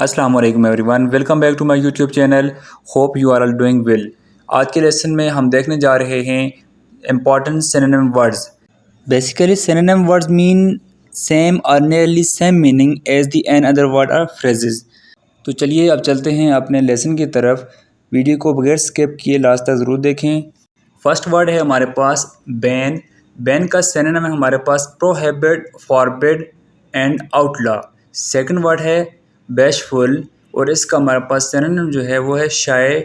अस्सलाम वालेकुम everyone, welcome back to my YouTube channel. Hope you are all doing well. आज के lesson में हम देखने जा रहे हैं important synonym words. Basically synonym words mean same और nearly same meaning as the an other word और फ्रेजेस। तो चलिए अब चलते हैं अपने लेसन की तरफ। वीडियो को बगैर स्किप किए लास्ट तक ज़रूर देखें। फर्स्ट वर्ड है हमारे पास बैन। बैन का सिनोनिम है हमारे पास prohibit, forbid and outlaw. Second word है बैशफुल और इसका हमारे पास सिनोनिम जो है वो है शाय,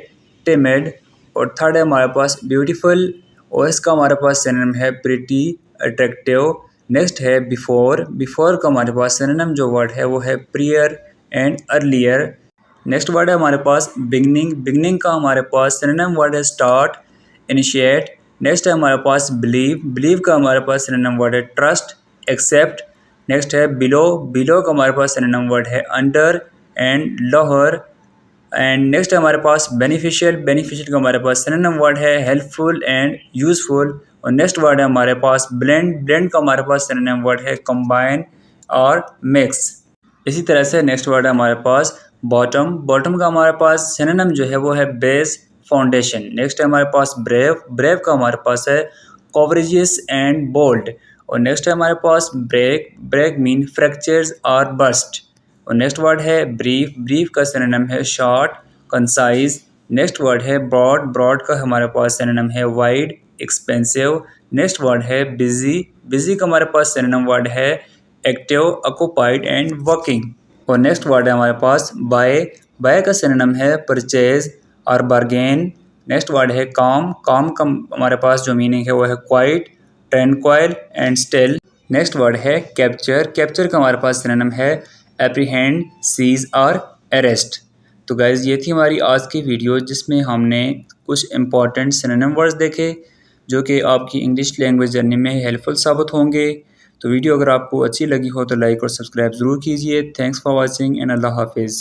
टिमिड। और थर्ड है हमारे पास ब्यूटीफुल और इसका हमारे पास सिनोनिम है प्रिटी, अट्रैक्टिव। नेक्स्ट है बिफोर। बिफोर का हमारे पास सिनोनिम जो वर्ड है वो है prior and earlier. Next word है हमारे पास बिगनिंग। बिगनिंग का हमारे पास सिनोनिम वर्ड है स्टार्ट, इनिशिएट। नेक्स्ट है हमारे पास बिलीव। बिलीव का हमारे पास सिनोनिम वर्ड है ट्रस्ट, एक्सेप्ट। नेक्स्ट है बिलो। बिलो का हमारे पास सिनोनिम वर्ड है under and lower. And next है हमारे पास बेनिफिशियल। बेनिफिशियल का हमारे पास सिनोनिम वर्ड है हेल्पफुल एंड यूजफुल। और नेक्स्ट वर्ड है हमारे पास ब्लेंड। ब्लेंड का हमारे पास सिनोनिम वर्ड है कंबाइन और मिक्स। इसी तरह से नेक्स्ट वर्ड है हमारे पास बॉटम। बॉटम का हमारे पास सिनोनिम जो है वो है बेस, फाउंडेशन। नेक्स्ट है हमारे पास ब्रेव। ब्रेव का हमारे पास है कवरेजियस एंड बोल्ड। और नेक्स्ट है हमारे पास ब्रेक। ब्रेक मीन फ्रैक्चर्स और बर्स्ट। और नेक्स्ट वर्ड है ब्रीफ। ब्रीफ का सिनोनिम है शॉर्ट, कंसाइज। नेक्स्ट वर्ड है ब्रॉड। ब्रॉड का हमारे पास सिनोनिम है वाइड, एक्सपेंसिव। नेक्स्ट वर्ड है बिजी। बिजी का हमारे पास सिनोनिम वर्ड है एक्टिव, ऑक्युपाइड एंड वर्किंग। और नेक्स्ट वर्ड है हमारे पास बाय। बाय का सिनोनिम है परचेज और बार्गेन। नेक्स्ट वर्ड है काम। काम का हमारे पास जो मीनिंग है वो है quiet, tranquil and still. Next word है कैप्चर। कैप्चर का हमारे पास सिनोनिम है एप्रीहेंड, सीज और अरेस्ट। तो गाइज़ ये थी हमारी आज की वीडियो जिसमें हमने कुछ इंपॉर्टेंट सिनोनिम वर्ड्स देखे जो कि आपकी इंग्लिश लैंग्वेज जर्नी में हेल्पफुल साबित होंगे। तो वीडियो अगर आपको अच्छी लगी हो तो लाइक और सब्सक्राइब ज़रूर कीजिए। थैंक्स फॉर वॉचिंग एंड अल्लाह हाफिज़।